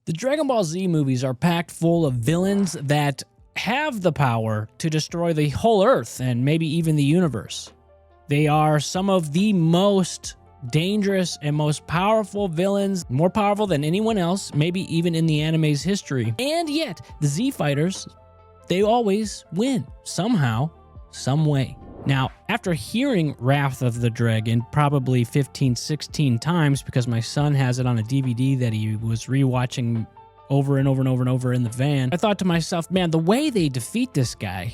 The Dragon Ball Z movies are packed full of villains that have the power to destroy the whole Earth and maybe even the universe. They are some of the most dangerous and most powerful villains, more powerful than anyone else, maybe even in the anime's history. And yet, the Z Fighters, they always win, somehow, some way. Now, after hearing Wrath of the Dragon probably 15, 16 times, because my son has it on a DVD that he was rewatching over and over and over and over in the van, I thought to myself, man, the way they defeat this guy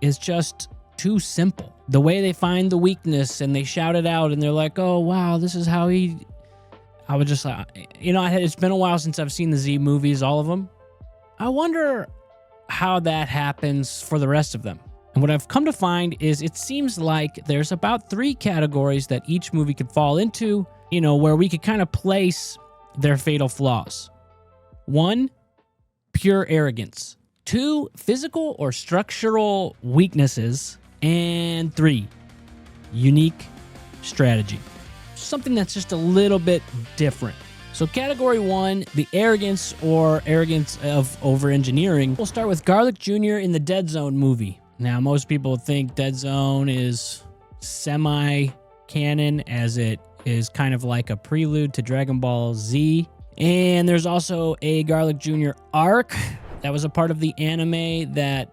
is just too simple. The way they find the weakness and they shout it out and they're like, oh, wow, this is how he... I was just like, you know, it's been a while since I've seen the Z movies, all of them. I wonder how that happens for the rest of them. And what I've come to find is it seems like there's about 3 categories that each movie could fall into, you know, where we could kind of place their fatal flaws. 1, pure arrogance. 2, physical or structural weaknesses. And 3, unique strategy. Something that's just a little bit different. So category 1, the arrogance or arrogance of over-engineering. We'll start with Garlic Jr. in the Dead Zone movie. Now, most people think Dead Zone is semi-canon, as it is kind of like a prelude to Dragon Ball Z. And there's also a Garlic Jr. arc that was a part of the anime that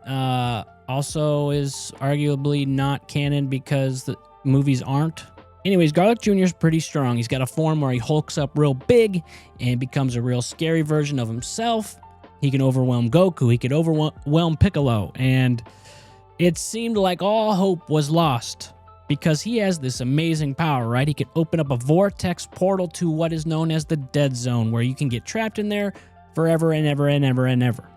also is arguably not canon because the movies aren't. Anyways, Garlic Jr. is pretty strong. He's got a form where he hulks up real big and becomes a real scary version of himself. He can overwhelm Goku. He could overwhelm Piccolo. And it seemed like all hope was lost because he has this amazing power, right? He can open up a vortex portal to what is known as the Dead Zone, where you can get trapped in there forever and ever and ever and ever.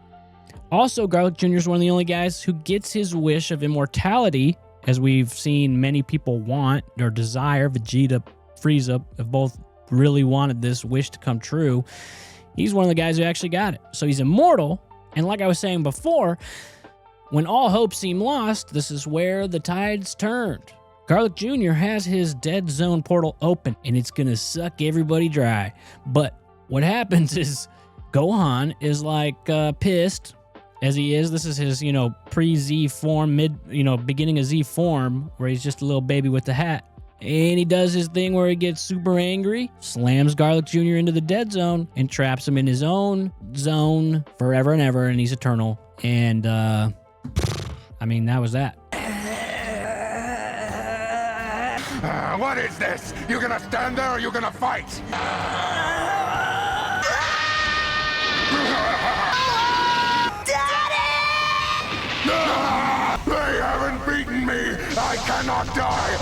Also, Garlic Jr. is one of the only guys who gets his wish of immortality, as we've seen many people want or desire. Vegeta, Frieza have both really wanted this wish to come true. He's one of the guys who actually got it. So he's immortal, and like I was saying before, when all hope seemed lost, this is where the tides turned. Garlic Jr. has his Dead Zone portal open, and it's gonna suck everybody dry. But what happens is Gohan is like pissed, as he is. This is his, you know, pre-Z form, beginning of Z form, where he's just a little baby with the hat. And he does his thing where he gets super angry, slams Garlic Jr. into the Dead Zone, and traps him in his own zone forever and ever, and he's eternal. And, I mean, that was that. What is this? You gonna stand there or you gonna fight? They haven't beaten me! I cannot die!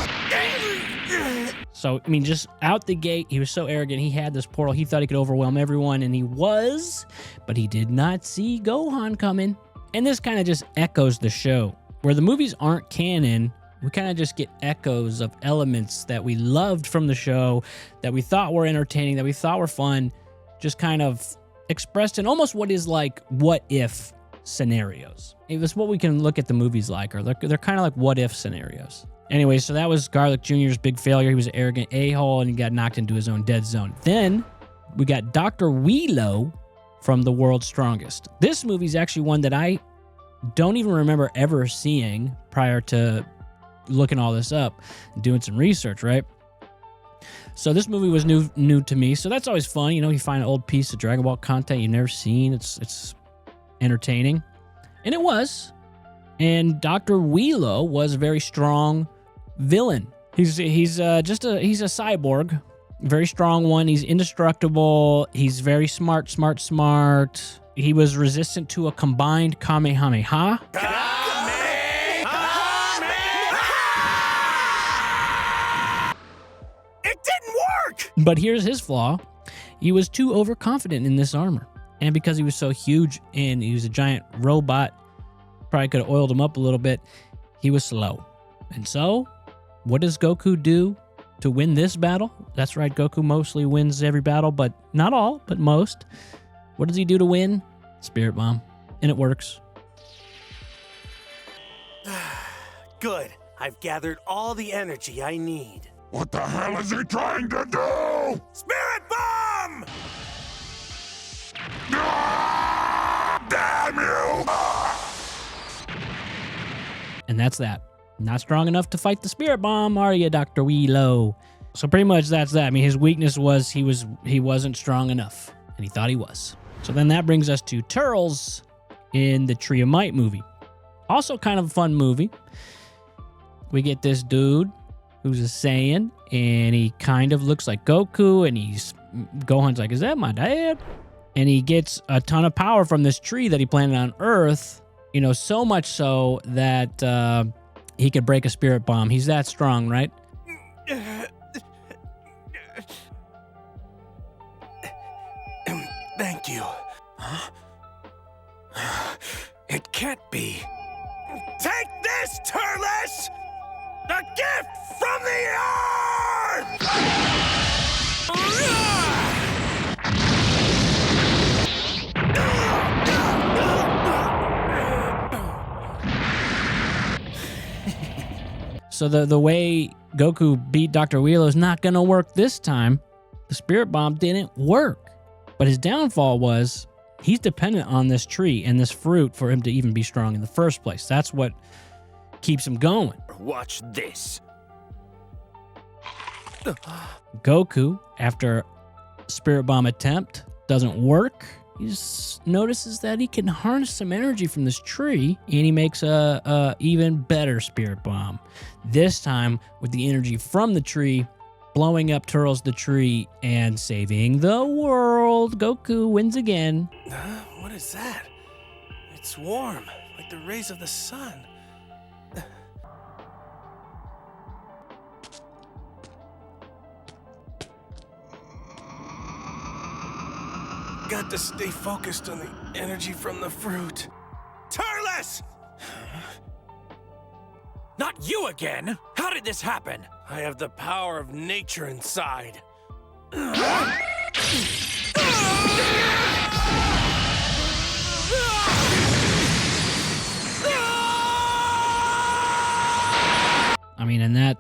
So, I mean, just out the gate, he was so arrogant. He had this portal. He thought he could overwhelm everyone, and he was, but he did not see Gohan coming. And this kind of just echoes the show. Where the movies aren't canon, we kind of just get echoes of elements that we loved from the show, that we thought were entertaining, that we thought were fun, just kind of expressed in almost what is like what-if scenarios. It was what we can look at the movies like, or they're kind of like what-if scenarios. Anyway, so that was Garlic Jr.'s big failure. He was an arrogant a-hole, and he got knocked into his own dead zone. Then we got Dr. Wheelo from The World's Strongest. This movie is actually one that I don't even remember ever seeing prior to looking all this up and doing some research, right? So this movie was new to me, so that's always fun. You know, you find an old piece of Dragon Ball content you've never seen. It's entertaining, and it was. And Dr. Wheelo was a very strong villain. He's a cyborg, very strong one. He's indestructible. He's very smart. He was resistant to a combined Kamehameha. It didn't work! But here's his flaw. He was too overconfident in this armor. And because he was so huge and he was a giant robot, probably could have oiled him up a little bit, he was slow. And so, what does Goku do to win this battle? That's right, Goku mostly wins every battle, but not all, but most. What does he do to win? Spirit Bomb. And it works. Good. I've gathered all the energy I need. What the hell is he trying to do? Spirit Bomb! No! And that's that. Not strong enough to fight the spirit bomb, are you, Dr. Wheelo? So pretty much that's that. I mean, his weakness was he wasn't strong enough, and he thought he was. So then that brings us to Turles in the Tree of Might movie. Also kind of a fun movie. We get this dude who's a Saiyan, and he kind of looks like Goku, and Gohan's like, is that my dad? And he gets a ton of power from this tree that he planted on Earth, you know, so much so that he could break a spirit bomb. He's that strong, right? Thank you. Huh? It can't be. Take this, Turles! A gift from the earth! So the way Goku beat Dr. Wheelo is not going to work this time. The spirit bomb didn't work. But his downfall was he's dependent on this tree and this fruit for him to even be strong in the first place. That's what keeps him going. Watch this. Goku, after spirit bomb attempt doesn't work, he just notices that he can harness some energy from this tree, and he makes a even better spirit bomb. This time with the energy from the tree, blowing up Turles the tree and saving the world. Goku wins again. What is that? It's warm, like the rays of the sun. Got to stay focused on the energy from the fruit. Turles! Not you again! How did this happen? I have the power of nature inside. I mean, and that's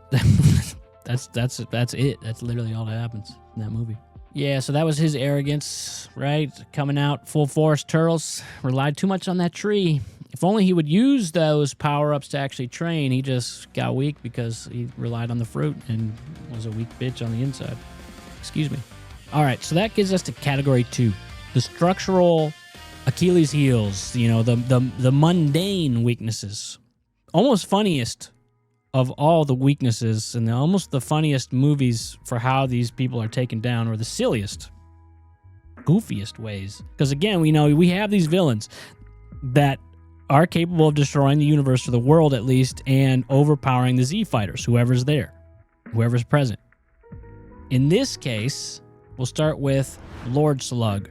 it. That's literally all that happens in that movie. Yeah, so that was his arrogance, right? Coming out full force. Turles relied too much on that tree. If only he would use those power-ups to actually train. He just got weak because he relied on the fruit and was a weak bitch on the inside. Excuse me. All right, so that gives us to category 2. The structural Achilles heels, you know, the mundane weaknesses. Almost funniest of all the weaknesses and almost the funniest movies for how these people are taken down, or the silliest, goofiest ways. Because again, we know we have these villains that are capable of destroying the universe, or the world at least, and overpowering the Z fighters, whoever's there, whoever's present. In this case, we'll start with Lord Slug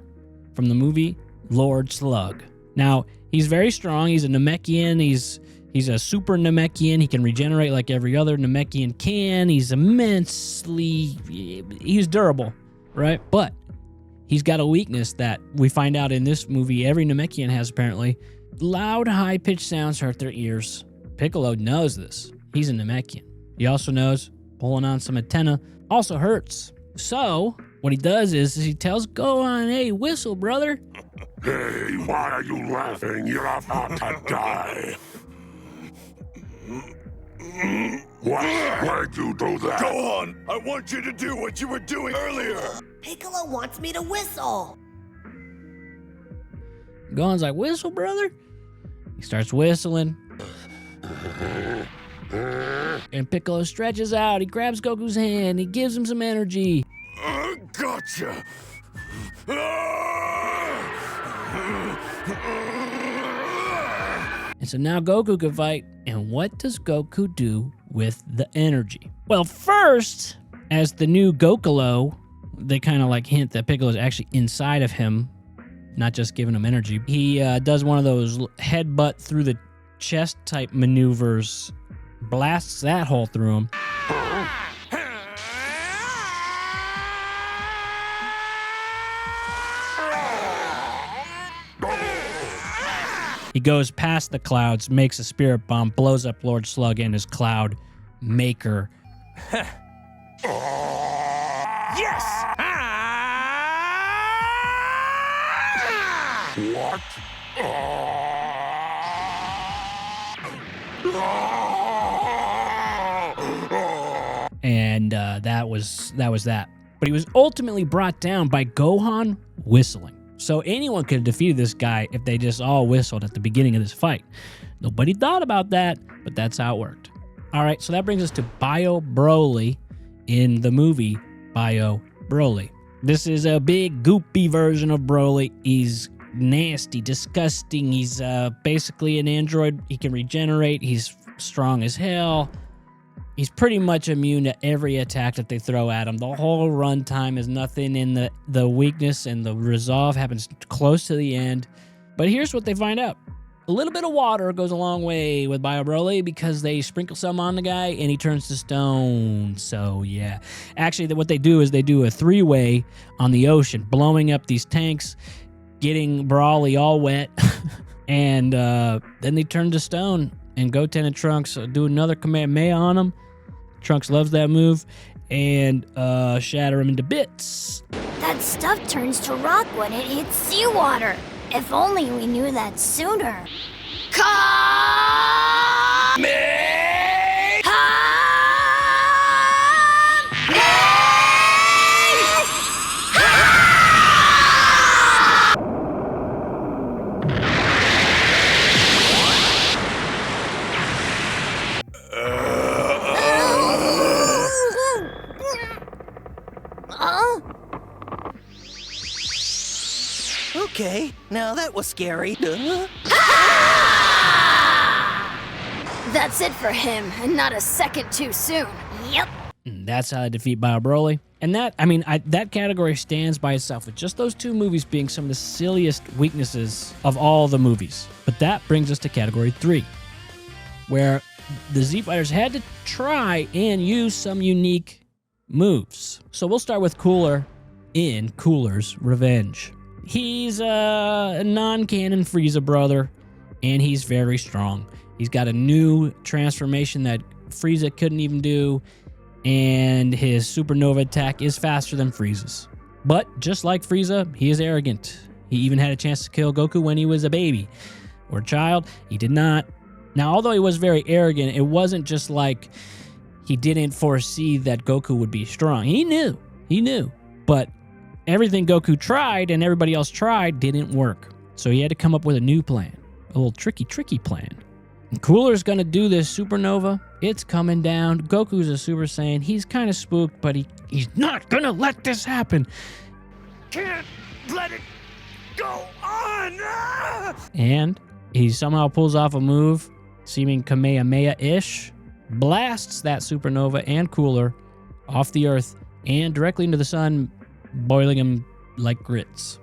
from the movie Lord Slug. Now, he's very strong. He's a Namekian. He's a super Namekian. He can regenerate like every other Namekian can. He's he's durable, right? But he's got a weakness that we find out in this movie every Namekian has apparently. Loud, high-pitched sounds hurt their ears. Piccolo knows this. He's a Namekian. He also knows pulling on some antenna also hurts. So what he does is he tells Gohan, hey, whistle, brother. Hey, why are you laughing? You're about to die. Why'd you do that? Go on! I want you to do what you were doing earlier! Piccolo wants me to whistle. Gohan's like, whistle, brother? He starts whistling. And Piccolo stretches out. He grabs Goku's hand. He gives him some energy. Gotcha! And so now Goku can fight. And what does Goku do with the energy? Well, first, as the new Gokalo, they kind of like hint that Piccolo is actually inside of him, not just giving him energy. He does one of those headbutt through the chest type maneuvers, blasts that hole through him. He goes past the clouds, makes a spirit bomb, blows up Lord Slug and his cloud maker. Yes! What? And that was that. But he was ultimately brought down by Gohan whistling. So anyone could have defeated this guy if they just all whistled at the beginning of this fight. Nobody thought about that, but that's how it worked. All right, so that brings us to Bio Broly in the movie Bio Broly. This is a big, goopy version of Broly. He's nasty, disgusting. He's basically an android. He can regenerate. He's strong as hell. He's pretty much immune to every attack that they throw at him. The whole runtime is nothing, and the weakness and the resolve happens close to the end. But here's what they find out. A little bit of water goes a long way with Bio Broly because they sprinkle some on the guy and he turns to stone. So yeah, actually what they do is they do a 3-way on the ocean, blowing up these tanks, getting Broly all wet, and then they turn to stone, and Goten and Trunks do another Kamehameha on him. Trunks loves that move, and shatter him into bits. That stuff turns to rock when it hits seawater. If only we knew that sooner. Okay, now that was scary. That's it for him, and not a second too soon. Yep. That's how I defeat Bio Broly. And that, that category stands by itself, with just those 2 movies being some of the silliest weaknesses of all the movies. But that brings us to category 3, where the Z Fighters had to try and use some unique moves. So we'll start with Cooler in Cooler's Revenge. He's a non-canon Frieza brother, and he's very strong. He's got a new transformation that Frieza couldn't even do, and his supernova attack is faster than Frieza's. But just like Frieza, he is arrogant. He even had a chance to kill Goku when he was a baby or a child. He did not. Now, although he was very arrogant, it wasn't just like he didn't foresee that Goku would be strong. He knew. But everything Goku tried and everybody else tried didn't work. So he had to come up with a new plan. A little tricky plan. And Cooler's gonna do this supernova. It's coming down. Goku's a Super Saiyan. He's kind of spooked, but he's not gonna let this happen. Can't let it go on! And he somehow pulls off a move, seeming Kamehameha-ish, blasts that supernova and Cooler off the Earth and directly into the sun, boiling him like grits.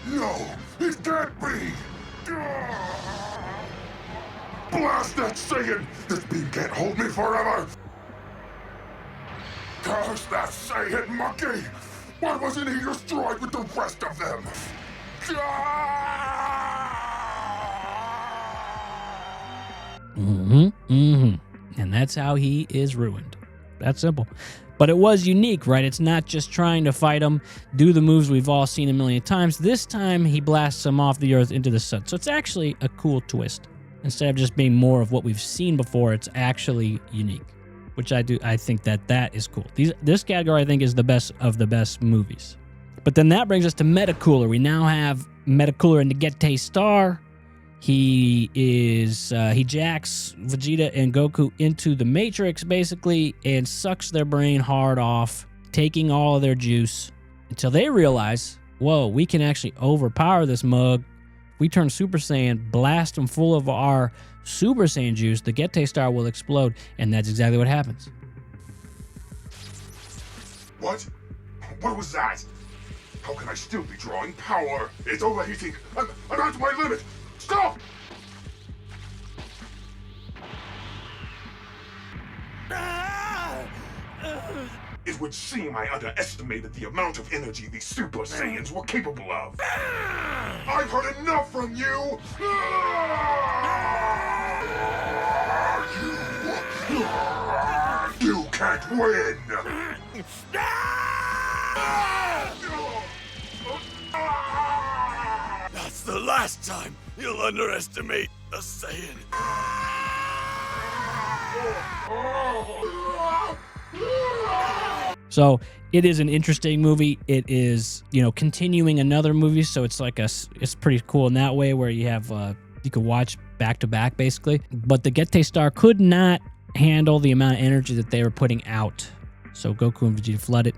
No, it can't be! Blast that Saiyan! This beam can't hold me forever! Curse that Saiyan monkey! Why wasn't he destroyed with the rest of them? And that's how he is ruined. That's simple. But it was unique, right? It's not just trying to fight him, do the moves we've all seen a million times. This time, he blasts him off the Earth into the sun. So it's actually a cool twist. Instead of just being more of what we've seen before, it's actually unique, which I think that is cool. This category, I think, is the best of the best movies. But then that brings us to Metacooler. We now have Metacooler in the Dictator Star. He jacks Vegeta and Goku into the Matrix, basically, and sucks their brain hard off, taking all of their juice until they realize, whoa, we can actually overpower this mug. We turn Super Saiyan, blast him full of our Super Saiyan juice, the Dictator Star will explode, and that's exactly what happens. What? What was that? How can I still be drawing power? It's overheating. I'm at my limit. Stop! It would seem I underestimated the amount of energy these Super Saiyans were capable of. I've heard enough from you! You can't win! last time you'll underestimate a Saiyan. So it is an interesting movie. It is, continuing another movie. So it's like it's pretty cool in that way where you have, you can watch back to back basically. But the Gete Star could not handle the amount of energy that they were putting out. So Goku and Vegeta flooded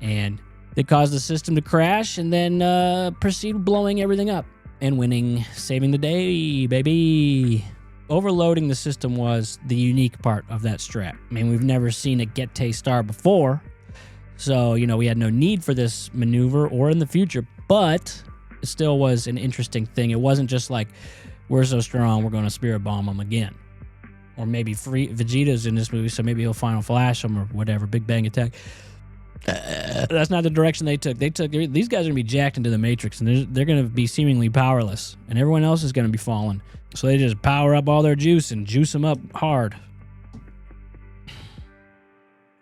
and they caused the system to crash and then proceed blowing everything up and winning, saving the day, baby. Overloading the system was the unique part of that strat. I mean, we've never seen a Gete Star before. So, we had no need for this maneuver or in the future, but it still was an interesting thing. It wasn't just like, we're so strong, we're going to Spirit Bomb them again. Or maybe Vegeta's in this movie, so maybe he'll Final Flash them or whatever, Big Bang Attack. That's not the direction they took. These guys are going to be jacked into the Matrix, and they're going to be seemingly powerless, and everyone else is going to be falling. So they just power up all their juice and juice them up hard.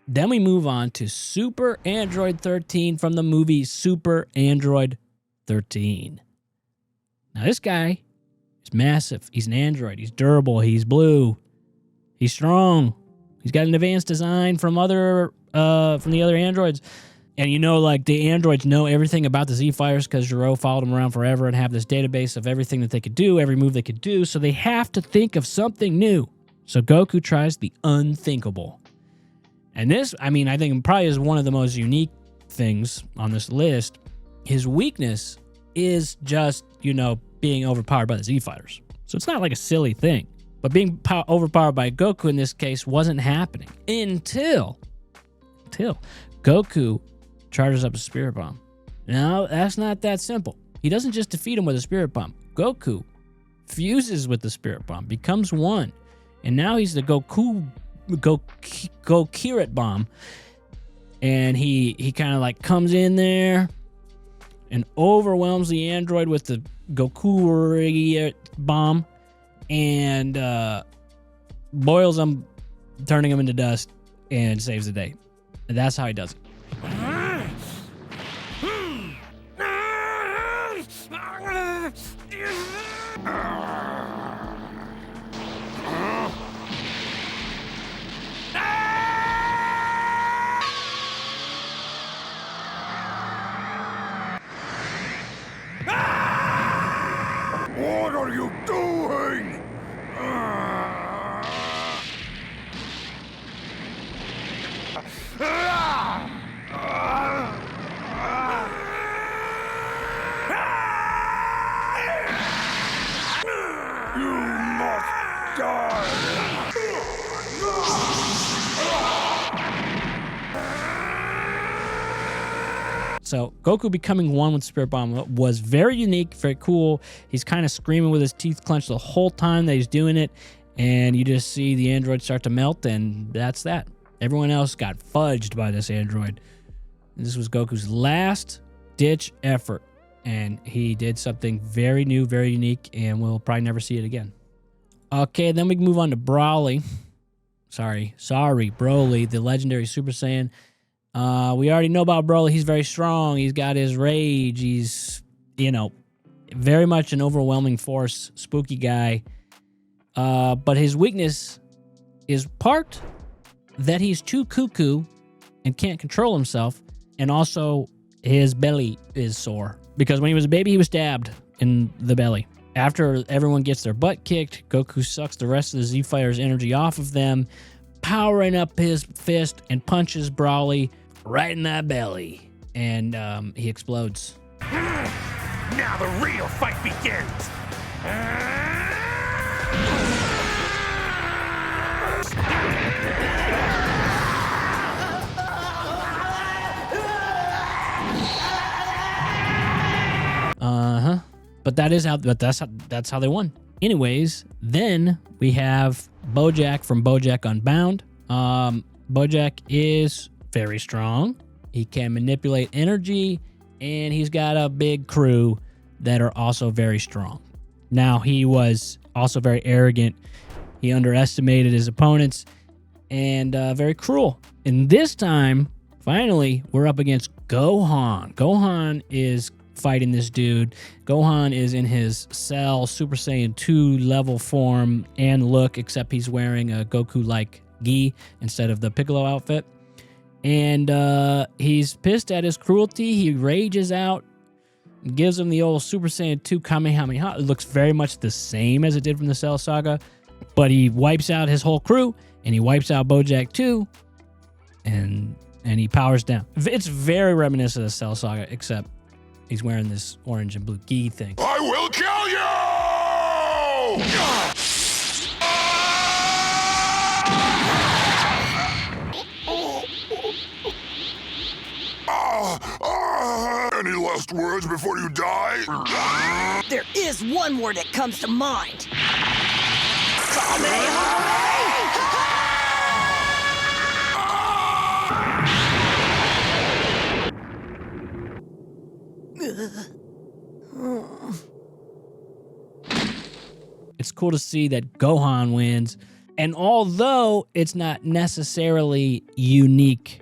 Then we move on to Super Android 13 from the movie Super Android 13. Now this guy is massive. He's an android. He's durable. He's blue. He's strong. He's got an advanced design from the other androids. And the androids know everything about the Z-Fighters because Gero followed them around forever and have this database of everything that they could do, every move they could do. So they have to think of something new. So Goku tries the unthinkable. And this, I think probably is one of the most unique things on this list. His weakness is just, being overpowered by the Z-Fighters. So it's not like a silly thing. But being overpowered by Goku in this case wasn't happening until Goku charges up a Spirit Bomb. Now, that's not that simple. He doesn't just defeat him with a Spirit Bomb. Goku fuses with the Spirit Bomb, becomes one. And now he's the Gokirit Bomb. And he kind of like comes in there and overwhelms the android with the Goku Bomb and boils him, turning him into dust, and saves the day. And that's how he does it. What are you doing? You must die! So Goku becoming one with Spirit Bomb was very unique, very cool. He's kind of screaming with his teeth clenched the whole time that he's doing it. And you just see the android start to melt, and that's that. Everyone else got fudged by this android. This was Goku's last ditch effort. And he did something very new, very unique, and we'll probably never see it again. Okay, then we can move on to Broly. Sorry, Broly, the legendary Super Saiyan. We already know about Broly. He's very strong. He's got his rage. He's, very much an overwhelming force, spooky guy. But his weakness is part that he's too cuckoo and can't control himself, and also his belly is sore. Because when he was a baby, he was stabbed in the belly. After everyone gets their butt kicked, Goku sucks the rest of the Z-Fighters' energy off of them, powering up his fist and punches Broly right in that belly. And he explodes. Now the real fight begins! But that's how they won. Anyways, then we have Bojack from Bojack Unbound. Bojack is very strong. He can manipulate energy, and he's got a big crew that are also very strong. Now, he was also very arrogant. He underestimated his opponents and very cruel. And this time, finally, we're up against Gohan. Gohan is fighting this dude. Gohan is in his Cell Super Saiyan 2 level form and look, except he's wearing a Goku-like gi instead of the Piccolo outfit. And he's pissed at his cruelty. He rages out, gives him the old Super Saiyan 2 Kamehameha. It looks very much the same as it did from the Cell Saga, but he wipes out his whole crew, and he wipes out Bojack too, and he powers down. It's very reminiscent of the Cell Saga, except he's wearing this orange and blue gi thing. I will kill you! Any last words before you die? There is one word that comes to mind. It's cool to see that Gohan wins, and although it's not necessarily unique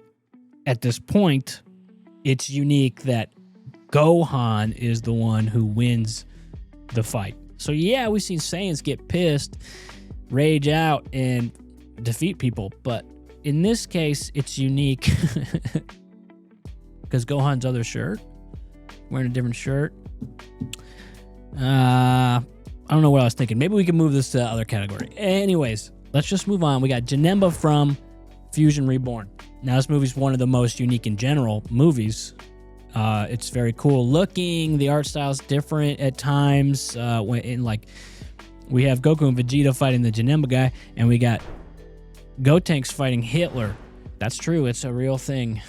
at this point, it's unique that Gohan is the one who wins the fight. So yeah, we've seen Saiyans get pissed, rage out, and defeat people, but in this case, it's unique because Gohan's other shirt, wearing a different shirt. I don't know what I was thinking. Maybe we can move this to the other category. Anyways, let's just move on. We got Janemba from Fusion Reborn. Now, this movie's one of the most unique in general movies. It's very cool looking. The art style's different at times. We have Goku and Vegeta fighting the Janemba guy, and we got Gotenks fighting Hitler. That's true. It's a real thing.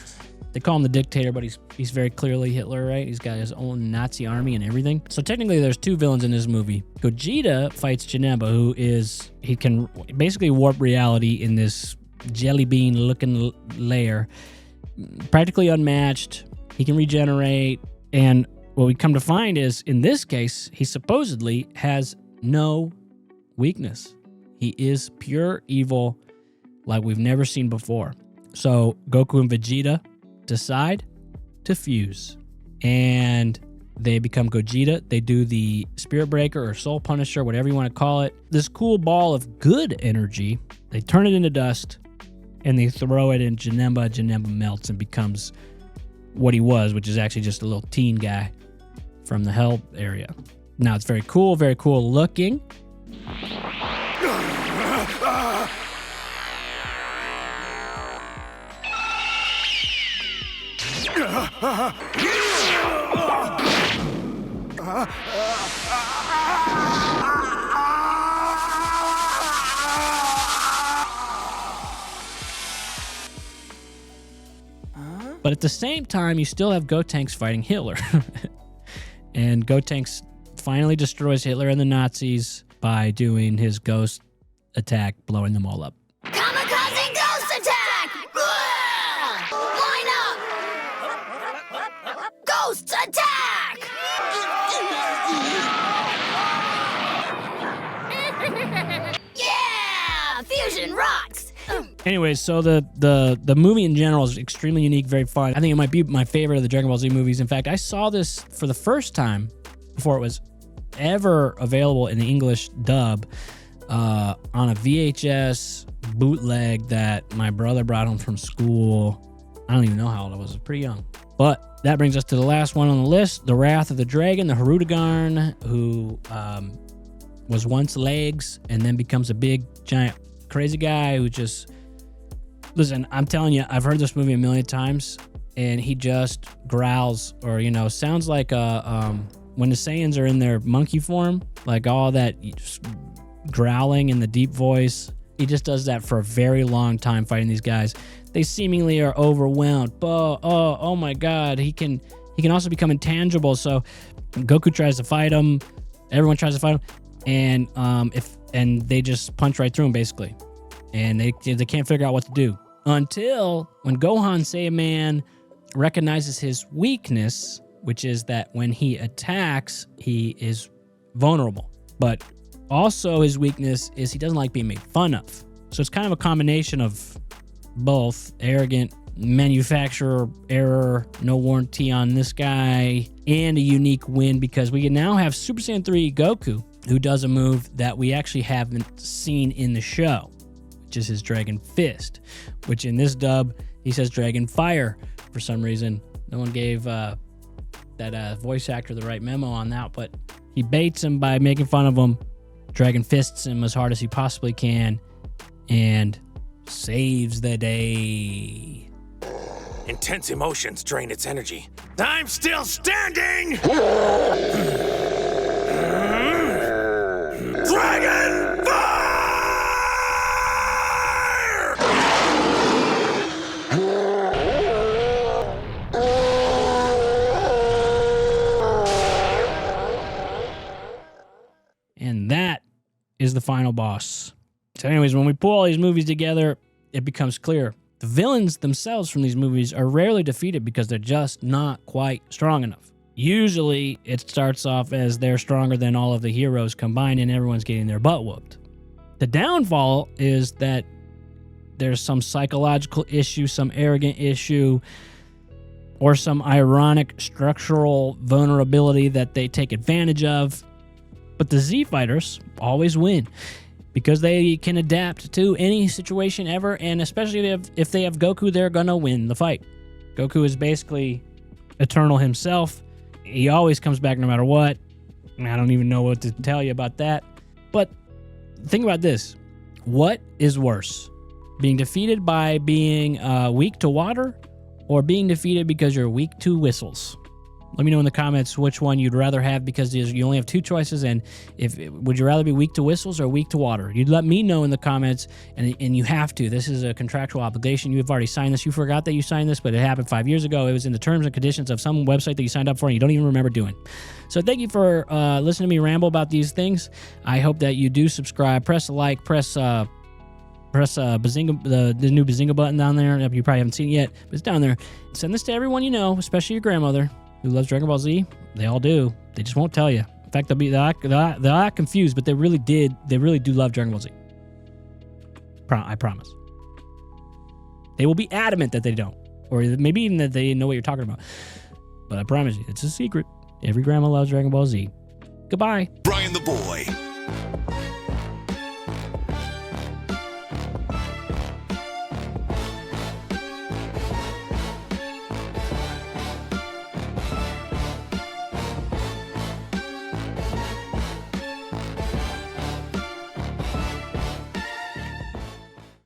They call him the Dictator, but he's very clearly Hitler, right? He's got his own Nazi army and everything. So technically, there's two villains in this movie. Gogeta fights Janemba, he can basically warp reality in this jelly bean-looking lair. Practically unmatched. He can regenerate, and what we come to find is, in this case, he supposedly has no weakness. He is pure evil like we've never seen before. So Goku and Vegeta decide to fuse, and they become Gogeta. They do the Spirit Breaker or Soul Punisher, whatever you want to call it. This cool ball of good energy, they turn it into dust, and they throw it in Janemba. Janemba melts and becomes what he was, which is actually just a little teen guy from the Hell area. Now, it's very cool looking. But at the same time, you still have Gotenks fighting Hitler. And Gotenks finally destroys Hitler and the Nazis by doing his ghost attack, blowing them all up. Kamikaze ghost attack! Line up! Ghost attack! Yeah! Fusion rocks! Anyways, so the movie in general is extremely unique, very fun. I think it might be my favorite of the Dragon Ball Z movies. In fact, I saw this for the first time before it was ever available in the English dub on a VHS bootleg that my brother brought home from school. I don't even know how old I was pretty young. But that brings us to the last one on the list, the Wrath of the Dragon, the Hirudegarn, who was once legs and then becomes a big, giant, crazy guy who just... Listen, I'm telling you, I've heard this movie a million times, and he just growls, or, sounds like when the Saiyans are in their monkey form, like all that growling in the deep voice. He just does that for a very long time fighting these guys. They seemingly are overwhelmed. Oh my God. He can also become intangible. So Goku tries to fight him. Everyone tries to fight him. And they just punch right through him, basically. And they can't figure out what to do. Until when Gohan Saiyaman recognizes his weakness, which is that when he attacks, he is vulnerable. But also his weakness is he doesn't like being made fun of. So it's kind of a combination of both. Arrogant manufacturer error, no warranty on this guy. and a unique win because we now have Super Saiyan 3 Goku, who does a move that we actually haven't seen in the show, which is his Dragon Fist, which in this dub, he says Dragon Fire for some reason. No one gave that voice actor the right memo on that, but he baits him by making fun of him, Dragon Fists him as hard as he possibly can, and saves the day. Intense emotions drain its energy. I'm still standing! Dragon Fire! And that is the final boss. So anyways, when we pull all these movies together, it becomes clear. The villains themselves from these movies are rarely defeated because they're just not quite strong enough. Usually, it starts off as they're stronger than all of the heroes combined and everyone's getting their butt whooped. The downfall is that there's some psychological issue, some arrogant issue, or some ironic structural vulnerability that they take advantage of. But the Z fighters always win because they can adapt to any situation ever, and especially if they have Goku, they're gonna win the fight. Goku is basically eternal himself. He always comes back no matter what. I don't even know what to tell you about that. But think about this. What is worse? Being defeated by being weak to water, or being defeated because you're weak to whistles? Let me know in the comments which one you'd rather have, because you only have two choices, and would you rather be weak to whistles or weak to water? You'd let me know in the comments, and you have to. This is a contractual obligation. You have already signed this. You forgot that you signed this, but it happened 5 years ago. It was in the terms and conditions of some website that you signed up for and you don't even remember doing. So thank you for listening to me ramble about these things. I hope that you do subscribe. Press a like. Press Bazinga, the new Bazinga button down there. You probably haven't seen it yet, but it's down there. Send this to everyone you know, especially your grandmother, who loves Dragon Ball Z. They all do. They just won't tell you. In fact, they'll act confused, but they really do love Dragon Ball Z. I promise. They will be adamant that they don't, or maybe even that they know what you're talking about. But I promise you, it's a secret. Every grandma loves Dragon Ball Z. Goodbye. Brian the Boy.